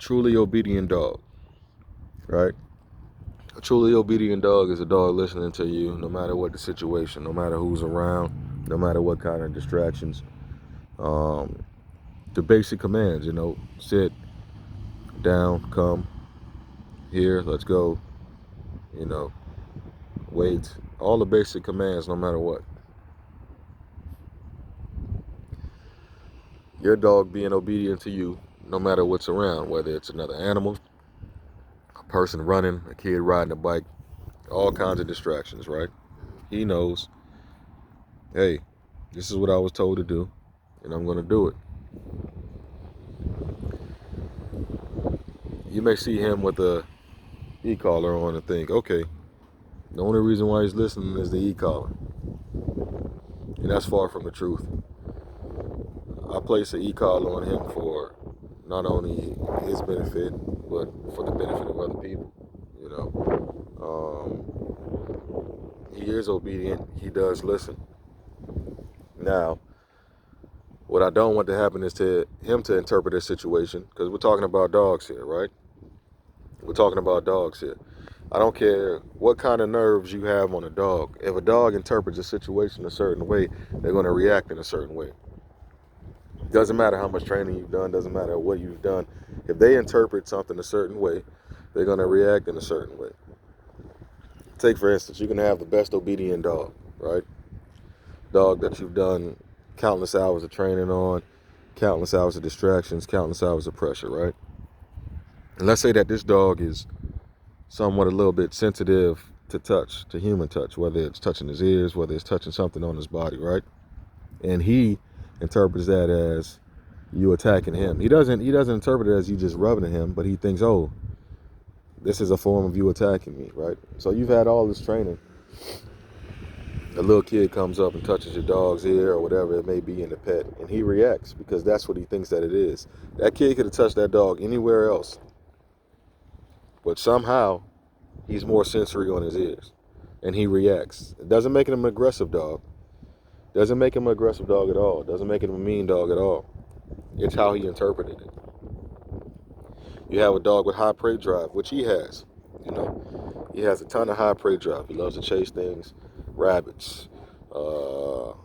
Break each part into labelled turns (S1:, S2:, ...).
S1: truly obedient dog, right? A truly obedient dog is a dog listening to you no matter what the situation, no matter who's around, no matter what kind of distractions. Um, the basic commands, sit, down, come, here, let's go, you know, wait. All the basic commands, no matter what. Your dog being obedient to you no matter what's around, whether it's another animal, a person running, a kid riding a bike, all kinds of distractions, right? He knows, hey, this is what I was told to do, and I'm going to do it. You may see him with a e-collar on and think, okay, the only reason why he's listening is the e-collar. And that's far from the truth. I place an e-collar on him for not only his benefit, but for the benefit of other people. He is obedient. He does listen. Now, what I don't want to happen is to him to interpret this situation, because we're talking about dogs here, right? We're talking about dogs here. I don't care what kind of nerves you have on a dog. If a dog interprets a situation a certain way, they're going to react in a certain way. Doesn't matter how much training you've done, doesn't matter what you've done. If they interpret something a certain way, they're going to react in a certain way. Take, for instance, you can have the best obedient dog, right? Dog that you've done countless hours of training on, countless hours of distractions, countless hours of pressure, right? And let's say that this dog is somewhat a little bit sensitive to touch, to human touch, whether it's touching his ears, whether it's touching something on his body, right? And he interprets that as you attacking him. He doesn't interpret it as you just rubbing him, but he thinks, oh, this is a form of you attacking me, right? So you've had all this training. A little kid comes up and touches your dog's ear or whatever it may be in the pet, and he reacts because that's what he thinks that it is. That kid could have touched that dog anywhere else, but somehow he's more sensory on his ears, and he reacts. It doesn't make him an aggressive dog. Doesn't make him an aggressive dog at all. Doesn't make him a mean dog at all. It's how he interpreted it. You have a dog with high prey drive, which he has. He has a ton of high prey drive. He loves to chase things, rabbits, all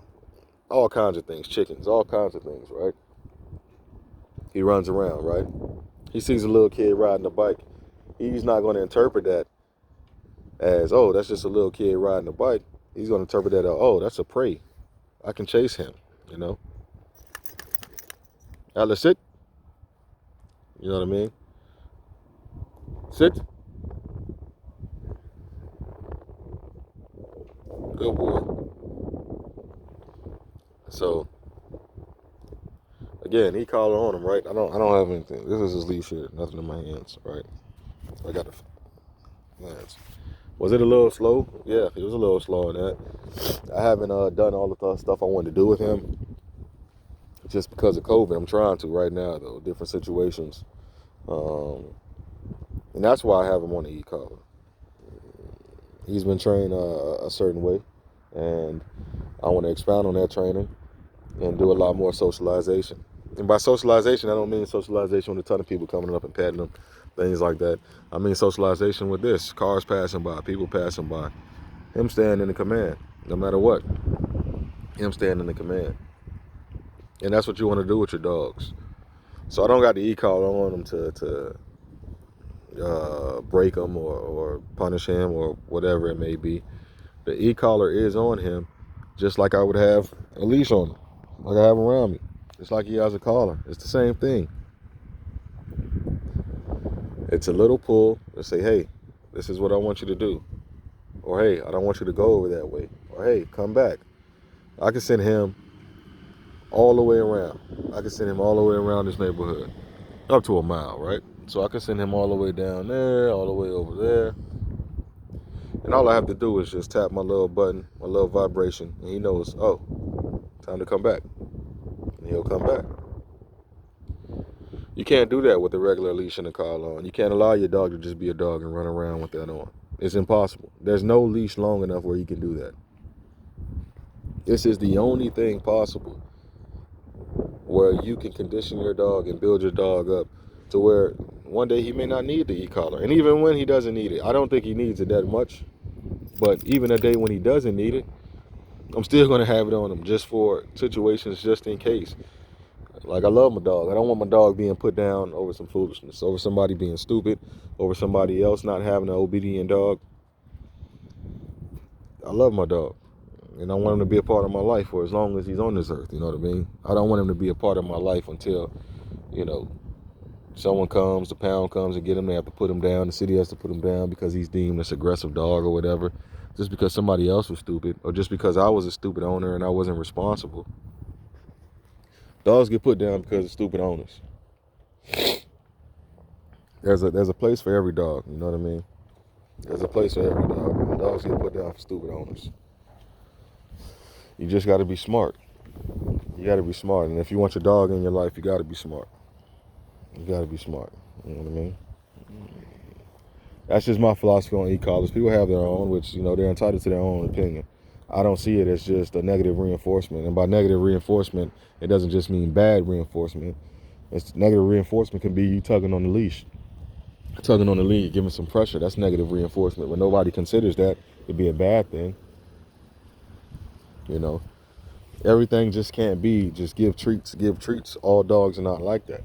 S1: kinds of things, chickens, all kinds of things, right? He runs around, right? He sees a little kid riding a bike. He's not going to interpret that as, oh, that's just a little kid riding a bike. He's going to interpret that as, oh, that's a prey. I can chase him, Alice, sit. You know what I mean? Sit. Good boy. So, again, he called on him, right? I don't have anything. This is his leash here. Nothing in my hands, right? I got the hands. Was it a little slow? Yeah, it was a little slow in that. I haven't done all the stuff I wanted to do with him just because of COVID. I'm trying to right now, though, different situations. And that's why I have him on the e-collar. He's been trained a certain way, and I want to expound on that training and do a lot more socialization. And by socialization, I don't mean socialization with a ton of people coming up and patting them, things like that. I mean socialization with this, cars passing by, people passing by. Him staying in the command, no matter what. Him staying in the command. And that's what you want to do with your dogs. So I don't got the e-collar on them to break him or punish him or whatever it may be. The e-collar is on him just like I would have a leash on him, like I have around me. Just like he has a collar. It's the same thing. It's a little pull to say, hey, this is what I want you to do. Or, hey, I don't want you to go over that way. Or, hey, come back. I can send him all the way around. I can send him all the way around this neighborhood. Up to a mile, right? So I can send him all the way down there, all the way over there. And all I have to do is just tap my little button, my little vibration, and he knows, oh, time to come back. And he'll come back. You can't do that with a regular leash and a collar on. You can't allow your dog to just be a dog and run around with that on. It's impossible. There's no leash long enough where you can do that. This is the only thing possible where you can condition your dog and build your dog up to where one day he may not need the e-collar. And even when he doesn't need it, I don't think he needs it that much. But even a day when he doesn't need it, I'm still going to have it on him just for situations, just in case. Like, I love my dog. I don't want my dog being put down over some foolishness, over somebody being stupid, over somebody else not having an obedient dog. I love my dog, and I want him to be a part of my life for as long as he's on this earth, you know what I mean? I don't want him to be a part of my life until, you know, someone comes, the pound comes and get him. They have to put him down. The city has to put him down because he's deemed this aggressive dog or whatever, just because somebody else was stupid, or just because I was a stupid owner and I wasn't responsible. Dogs get put down because of stupid owners. There's a place for every dog, you know what I mean? There's a place for every dog. Dogs get put down for stupid owners. You just got to be smart. You got to be smart. And if you want your dog in your life, you got to be smart. You got to be smart. You know what I mean? That's just my philosophy on e-collars. People have their own, which, you know, they're entitled to their own opinion. I don't see it as just a negative reinforcement. And by negative reinforcement, it doesn't just mean bad reinforcement. It's negative reinforcement can be you tugging on the leash. Tugging on the lead, giving some pressure. That's negative reinforcement. When nobody considers that to be a bad thing. You know, everything just can't be just give treats, give treats. All dogs are not like that.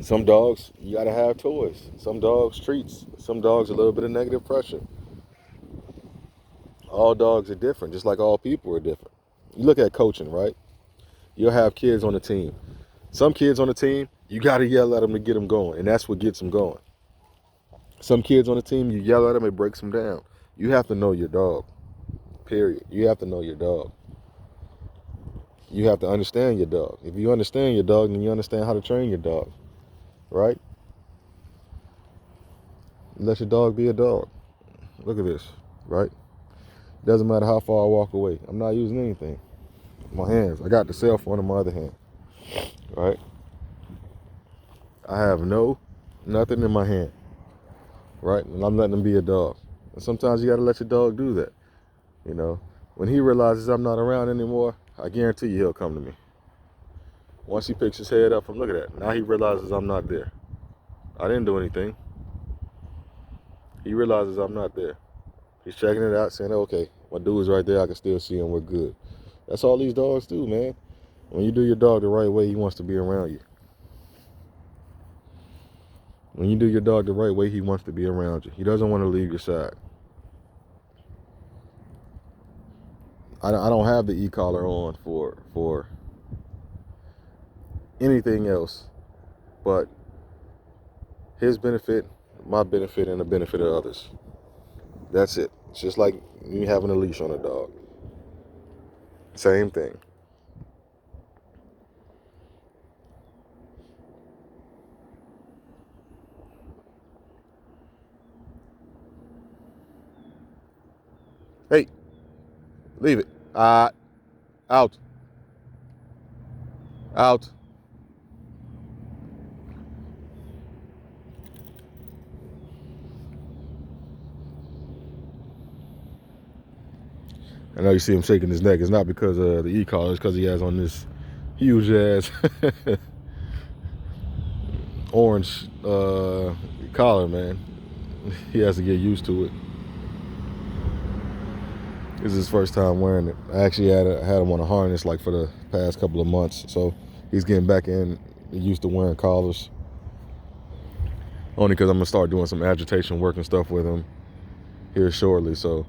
S1: Some dogs, you gotta have toys. Some dogs, treats. Some dogs, a little bit of negative pressure. All dogs are different, just like all people are different. You look at coaching, right? You'll have kids on the team. Some kids on the team, you gotta yell at them to get them going, and that's what gets them going. Some kids on the team, you yell at them, it breaks them down. You have to know your dog, period. You have to know your dog. You have to understand your dog. If you understand your dog, then you understand how to train your dog, right? Let your dog be a dog. Look at this, right? Doesn't matter how far I walk away. I'm not using anything. My hands. I got the cell phone in my other hand, right? I have nothing in my hand, right? And I'm letting them be a dog. And sometimes you got to let your dog do that. You know, when he realizes I'm not around anymore, I guarantee you he'll come to me. Once he picks his head up from, look at that. Now he realizes I'm not there. I didn't do anything. He realizes I'm not there. He's checking it out, saying, okay, my dude is right there. I can still see him. We're good. That's all these dogs do, man. When you do your dog the right way, he wants to be around you. When you do your dog the right way, he wants to be around you. He doesn't want to leave your side. I don't have the e-collar on for anything else but his benefit, my benefit, and the benefit of others. That's it. It's just like you having a leash on a dog. Same thing. Hey, leave it. Out. Out. I know you see him shaking his neck. It's not because of the e-collar. It's because he has on this huge ass orange collar, man. He has to get used to it. This is his first time wearing it. I actually had him on a harness like for the past couple of months, so he's getting back in used to wearing collars. Only because I'm gonna start doing some agitation work and stuff with him here shortly, so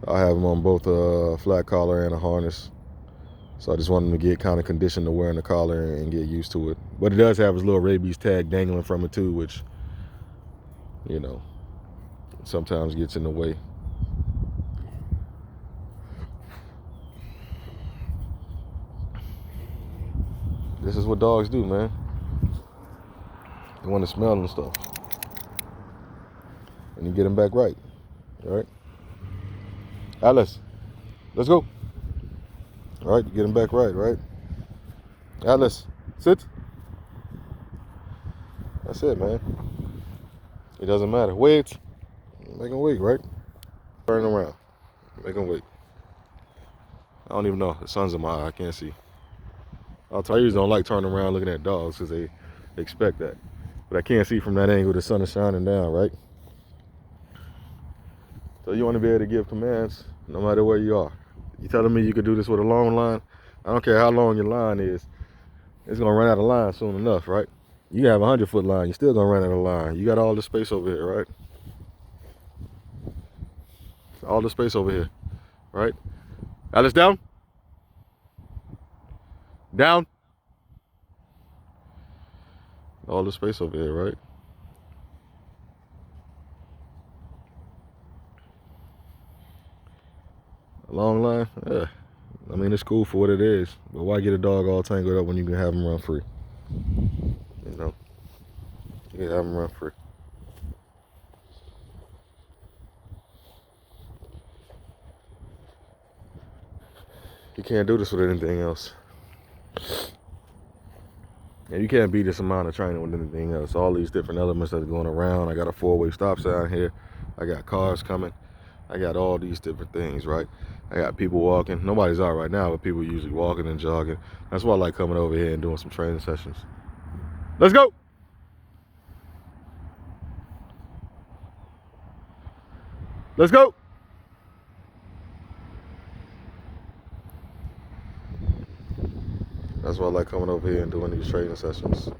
S1: I'll have him on both a flat collar and a harness. So I just want him to get kind of conditioned to wearing the collar and get used to it. But it does have his little rabies tag dangling from it too, which, you know, sometimes gets in the way. This is what dogs do, man. They want to smell and stuff. And you get them back right. All right? Atlas, let's go. All right, you get him back right? Atlas, sit. That's it, man. It doesn't matter. Wait. Make him wait, right? Turn around. Make him wait. I don't even know. The sun's in my eye. I can't see. I usually don't like turning around looking at dogs because they expect that. But I can't see from that angle the sun is shining down, right? So you want to be able to give commands no matter where you are. You telling me you could do this with a long line? I don't care how long your line is. It's going to run out of line soon enough, right? You have a 100-foot line. You're still going to run out of line. You got all the space over here, right? All the space over here, right? Alice, down. Down. All the space over here, right? A long line? Yeah. I mean, it's cool for what it is. But why get a dog all tangled up when you can have him run free? You know? You can have him run free. You can't do this with anything else. And you can't beat this amount of training with anything else. All these different elements that's going around. I got a 4-way stop sign here. I got cars coming. I got all these different things, right? I got people walking. Nobody's out right now, but people usually walking and jogging. That's why I like coming over here and doing some training sessions. Let's go. Let's go. That's why I like coming over here and doing these training sessions.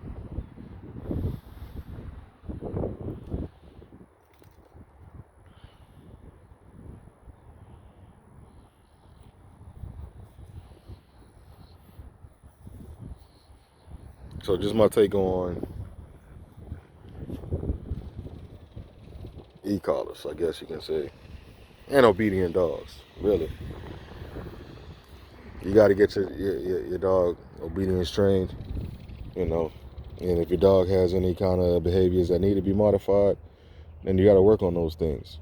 S1: So just my take on e-collars, I guess you can say, and obedient dogs, really. You got to get your dog obedience trained, you know, and if your dog has any kind of behaviors that need to be modified, then you got to work on those things.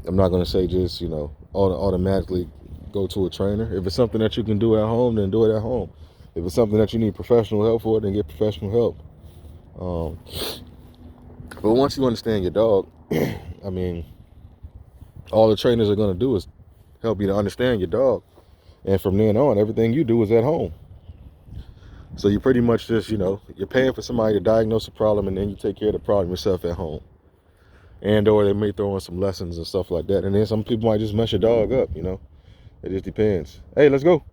S1: I'm not going to say just, you know, automatically go to a trainer. If it's something that you can do at home, then do it at home. If it's something that you need professional help for, then get professional help. But once you understand your dog, I mean, all the trainers are going to do is help you to understand your dog. And from then on, everything you do is at home. So you pretty much just, you know, you're paying for somebody to diagnose a problem, and then you take care of the problem yourself at home. And or they may throw in some lessons and stuff like that. And then some people might just mess your dog up, you know. It just depends. Hey, let's go.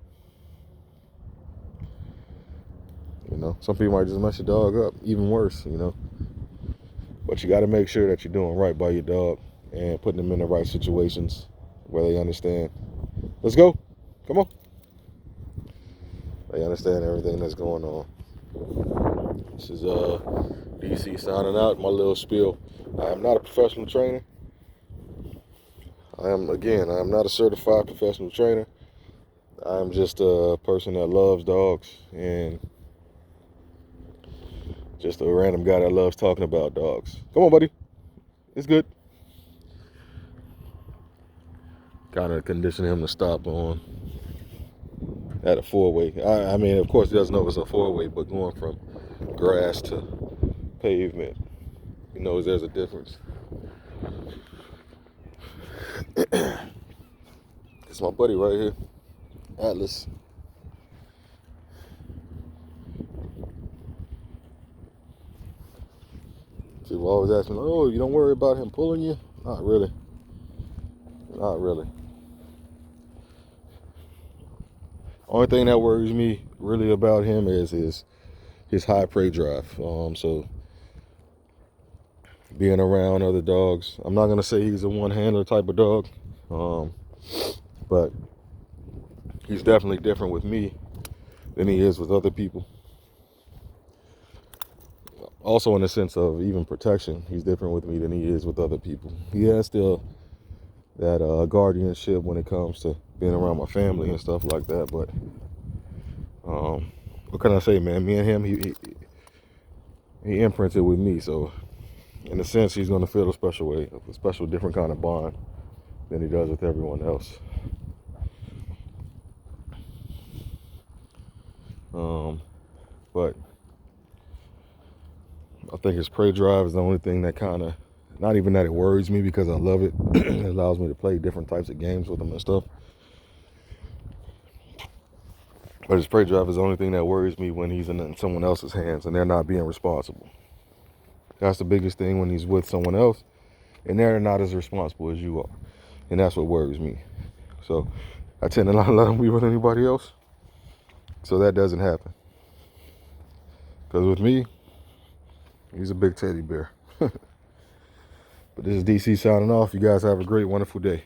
S1: You know, some people might just mess your dog up, even worse, you know. But you got to make sure that you're doing right by your dog and putting them in the right situations where they understand. Let's go. Come on. They understand everything that's going on. This is DC signing out, my little spiel. I am not a professional trainer. I am not a certified professional trainer. I'm just a person that loves dogs and just a random guy that loves talking about dogs. Come on, buddy. It's good. Kind of condition him to stop on at a 4-way. I mean, of course, he doesn't know it's a 4-way, but going from grass to pavement, he knows there's a difference. It's my buddy right here, Atlas. People always ask me, oh, you don't worry about him pulling you? Not really. Not really. Only thing that worries me really about him is his high prey drive. So being around other dogs, I'm not gonna say he's a one-handler type of dog, but he's definitely different with me than he is with other people. Also, in the sense of even protection, he's different with me than he is with other people. He has still that guardianship when it comes to being around my family and stuff like that. But what can I say, man? Me and him, he imprinted with me. So in a sense, he's going to feel a special way, a special, different kind of bond than he does with everyone else. But I think his prey drive is the only thing that kind of, not even that it worries me because I love it. It allows me to play different types of games with him and stuff. But his spray driver is the only thing that worries me when he's in someone else's hands and they're not being responsible. That's the biggest thing when he's with someone else and they're not as responsible as you are. And that's what worries me. So I tend to not let him be with anybody else so that doesn't happen. Because with me, he's a big teddy bear. But this is DC signing off. You guys have a great, wonderful day.